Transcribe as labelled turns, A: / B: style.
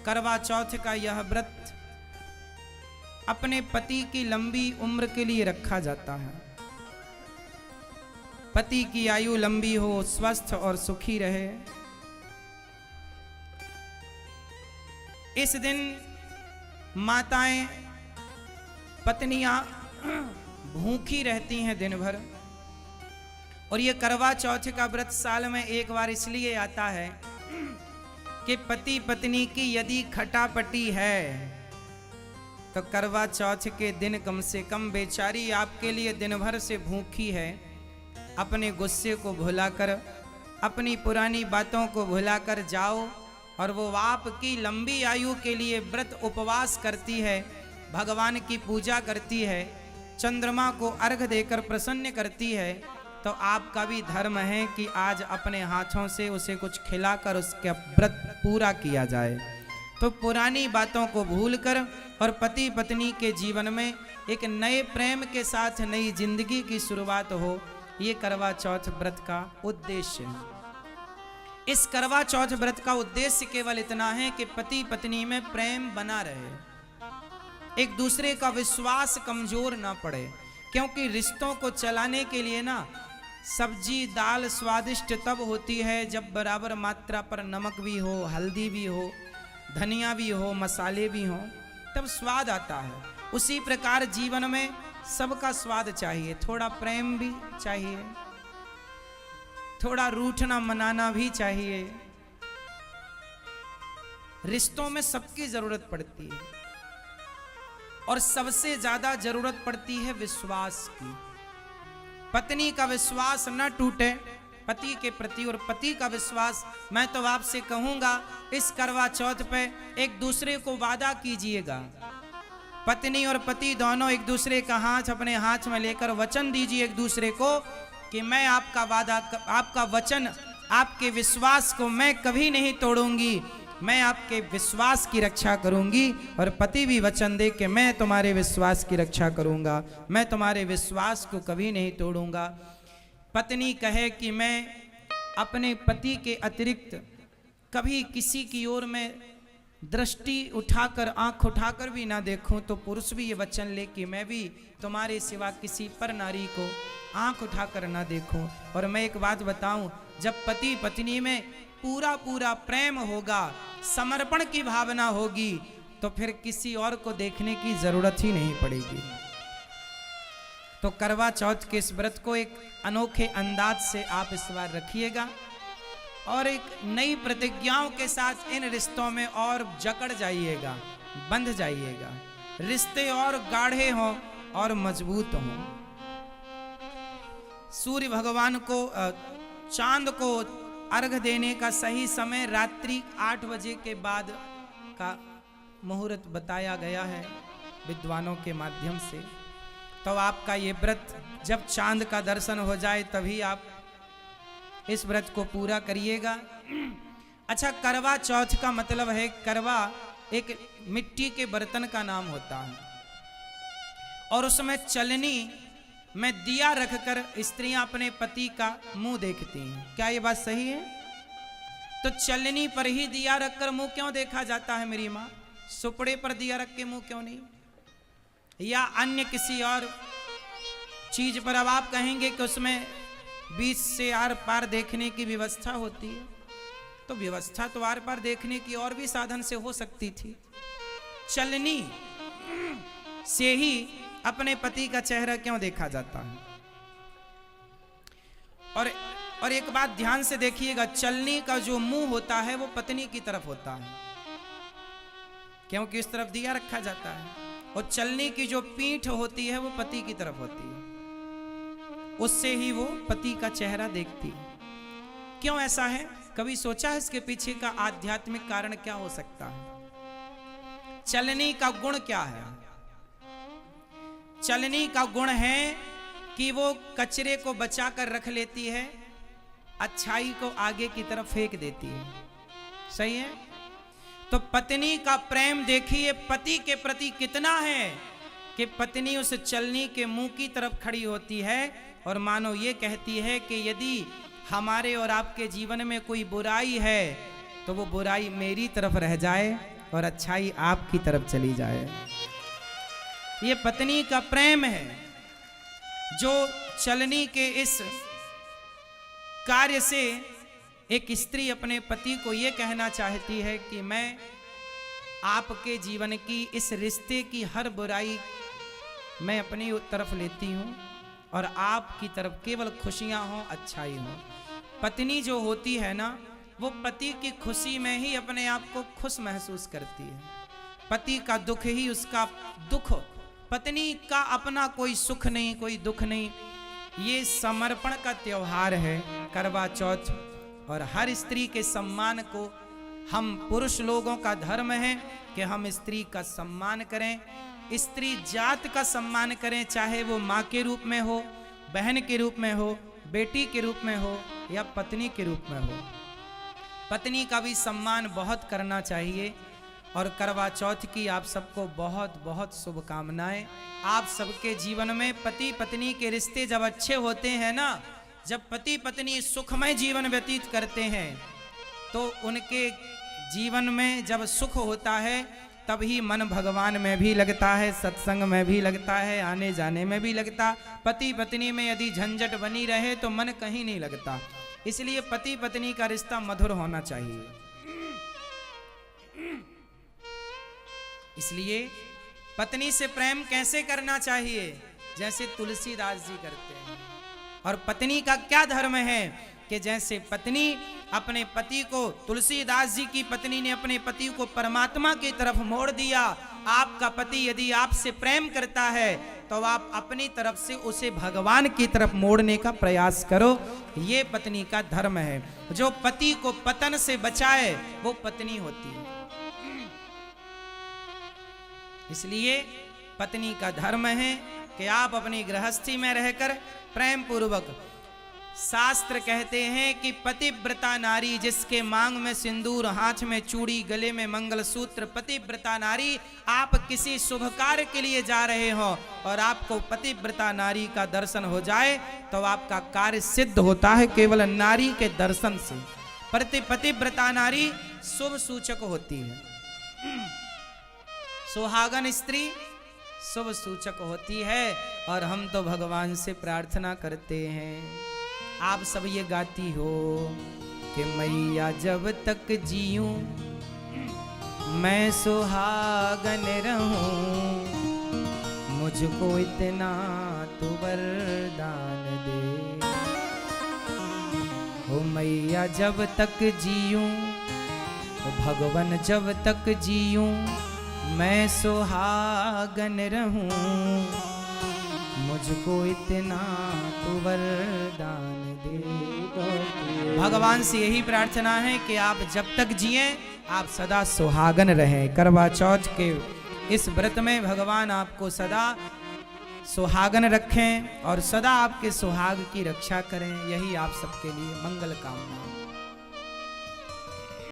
A: करवा चौथ का यह व्रत अपने पति की लंबी उम्र के लिए रखा जाता है। पति की आयु लंबी हो, स्वस्थ और सुखी रहे। इस दिन माताएं, पत्नियां भूखी रहती हैं दिन भर। और ये करवा चौथ का व्रत साल में एक बार इसलिए आता है कि पति पत्नी की यदि खटापटी है तो करवा चौथ के दिन कम से कम बेचारी आपके लिए दिन भर से भूखी है, अपने गुस्से को भुलाकर, अपनी पुरानी बातों को भुलाकर जाओ और वो आपकी लंबी आयु के लिए व्रत उपवास करती है, भगवान की पूजा करती है, चंद्रमा को अर्घ देकर प्रसन्न करती है। तो आपका भी धर्म है कि आज अपने हाथों से उसे कुछ खिलाकर उसका व्रत पूरा किया जाए। तो पुरानी बातों को भूलकर और पति पत्नी के जीवन में एक नए प्रेम के साथ नई जिंदगी की शुरुआत हो, ये करवा चौथ व्रत का उद्देश्य है। इस करवा चौथ व्रत का उद्देश्य केवल इतना है कि पति पत्नी में प्रेम बना रहे, एक दूसरे का विश्वास कमजोर ना पड़े। क्योंकि रिश्तों को चलाने के लिए ना सब्जी दाल स्वादिष्ट तब होती है जब बराबर मात्रा पर नमक भी हो, हल्दी भी हो, धनिया भी हो, मसाले भी हो, तब स्वाद आता है। उसी प्रकार जीवन में सबका स्वाद चाहिए, थोड़ा प्रेम भी चाहिए, थोड़ा रूठना मनाना भी चाहिए। रिश्तों में सबकी जरूरत पड़ती है और सबसे ज्यादा जरूरत पड़ती है विश्वास की। पत्नी का विश्वास न टूटे पति के प्रति, और पति का विश्वास, मैं तो आपसे कहूंगा इस करवा चौथ पे एक दूसरे को वादा कीजिएगा। पत्नी और पति दोनों एक दूसरे का हाथ अपने हाथ में लेकर वचन दीजिए एक दूसरे को कि मैं आपका वादा, आपका वचन, आपके विश्वास को मैं कभी नहीं तोड़ूंगी, मैं आपके विश्वास की रक्षा करूंगी। और पति भी वचन दे कि मैं तुम्हारे विश्वास की रक्षा करूंगा, मैं तुम्हारे विश्वास को कभी नहीं तोड़ूंगा। पत्नी कहे कि मैं अपने पति के अतिरिक्त कभी किसी की ओर में दृष्टि उठाकर, आंख उठाकर भी ना देखूं, तो पुरुष भी ये वचन ले कि मैं भी तुम्हारे सिवा किसी पर नारी को आंख उठाकर ना देखूं। और मैं एक बात बताऊं, जब पति पत्नी में पूरा पूरा प्रेम होगा, समर्पण की भावना होगी, तो फिर किसी और को देखने की जरूरत ही नहीं पड़ेगी। तो करवा चौथ के इस व्रत को एक अनोखे अंदाज से आप इस बार रखिएगा और एक नई प्रतिज्ञाओं के साथ इन रिश्तों में और जकड़ जाइएगा, बंध जाइएगा, रिश्ते और गाढ़े हों और मजबूत हों। सूर्य भगवान को, चांद को अर्घ देने का सही समय रात्रि 8 बजे के बाद का मुहूर्त बताया गया है विद्वानों के माध्यम से। तो आपका ये व्रत जब चांद का दर्शन हो जाए तभी आप इस व्रत को पूरा करिएगा। अच्छा, करवा चौथ का मतलब है, करवा एक मिट्टी के बर्तन का नाम होता है और उसमें चलनी में दिया रखकर स्त्रियां अपने पति का मुंह देखती हैं। क्या ये बात सही है? तो चलनी पर ही दिया रखकर मुंह क्यों देखा जाता है मेरी माँ? सुपड़े पर दिया रख के मुंह क्यों नहीं, या अन्य किसी और चीज पर? अब आप कहेंगे कि उसमें बीच से आर पार देखने की व्यवस्था होती है, तो व्यवस्था तो आर पार देखने की और भी साधन से हो सकती थी। चलनी से ही अपने पति का चेहरा क्यों देखा जाता है? और एक बात ध्यान से देखिएगा, चलनी का जो मुंह होता है वो पत्नी की तरफ होता है, क्योंकि इस तरफ दिया रखा जाता है। और चलनी की जो पीठ होती है वो पति की तरफ होती है, उससे ही वो पति का चेहरा देखती है। क्यों ऐसा है? कभी सोचा है इसके पीछे का आध्यात्मिक कारण क्या हो सकता है? चलनी का गुण क्या है? चलनी का गुण है कि वो कचरे को बचा कर रख लेती है, अच्छाई को आगे की तरफ फेंक देती है। सही है? तो पत्नी का प्रेम देखिए पति के प्रति कितना है कि पत्नी उस चलनी के मुंह की तरफ खड़ी होती है और मानो ये कहती है कि यदि हमारे और आपके जीवन में कोई बुराई है तो वो बुराई मेरी तरफ रह जाए और अच्छाई आपकी तरफ चली जाए। ये पत्नी का प्रेम है जो चलनी के इस कार्य से एक स्त्री अपने पति को ये कहना चाहती है कि मैं आपके जीवन की इस रिश्ते की हर बुराई मैं अपनी तरफ लेती हूँ और आपकी तरफ केवल खुशियाँ हों, अच्छाई हो। पत्नी जो होती है ना, वो पति की खुशी में ही अपने आप को खुश महसूस करती है। पति का दुख ही उसका दुख, पत्नी का अपना कोई सुख नहीं, कोई दुख नहीं। ये समर्पण का त्योहार है करवा चौथ, और हर स्त्री के सम्मान को हम पुरुष लोगों का धर्म है कि हम स्त्री का सम्मान करें, स्त्री जात का सम्मान करें, चाहे वो माँ के रूप में हो, बहन के रूप में हो, बेटी के रूप में हो या पत्नी के रूप में हो। पत्नी का भी सम्मान बहुत करना चाहिए। और करवा चौथ की आप सबको बहुत बहुत शुभकामनाएं। आप सबके जीवन में पति पत्नी के रिश्ते जब अच्छे होते हैं ना, जब पति पत्नी सुखमय जीवन व्यतीत करते हैं, तो उनके जीवन में जब सुख होता है तभी मन भगवान में भी लगता है, सत्संग में भी लगता है, आने जाने में भी लगता। पति पत्नी में यदि झंझट बनी रहे तो मन कहीं नहीं लगता। इसलिए पति पत्नी का रिश्ता मधुर होना चाहिए। इसलिए पत्नी से प्रेम कैसे करना चाहिए? जैसे तुलसीदास जी करते हैं। और पत्नी का क्या धर्म है कि जैसे पत्नी अपने पति को, तुलसीदास जी की पत्नी ने अपने पति को परमात्मा की तरफ मोड़ दिया। आपका पति यदि आपसे प्रेम करता है तो आप अपनी तरफ से उसे भगवान की तरफ मोड़ने का प्रयास करो। ये पत्नी का धर्म है। जो पति को पतन से बचाए वो पत्नी होती है। इसलिए पत्नी का धर्म है कि आप अपनी गृहस्थी में रहकर प्रेम पूर्वक, शास्त्र कहते हैं कि पतिव्रता नारी जिसके मांग में सिंदूर, हाथ में चूड़ी, गले में मंगलसूत्र। पतिव्रता नारी, आप किसी शुभ कार्य के लिए जा रहे हो और आपको पतिव्रता नारी का दर्शन हो जाए तो आपका कार्य सिद्ध होता है केवल नारी के दर्शन से। पतिव्रता नारी शुभ सूचक होती है। सुहागन स्त्री शुभ सूचक होती है। और हम तो भगवान से प्रार्थना करते हैं, आप सब ये गाती हो कि मैया जब तक जीऊं मैं सुहागन रहूं, मुझको इतना तू वरदान दे। ओ मैया जब तक जीऊं, ओ भगवान जब तक जीऊं मैं सुहागन रहूं, मुझको इतना तू वरदान दे। भगवान से यही प्रार्थना है कि आप जब तक जिए आप सदा सुहागन रहें। करवा चौथ के इस व्रत में भगवान आपको सदा सुहागन रखें और सदा आपके सुहाग की रक्षा करें। यही आप सबके लिए मंगल कामना।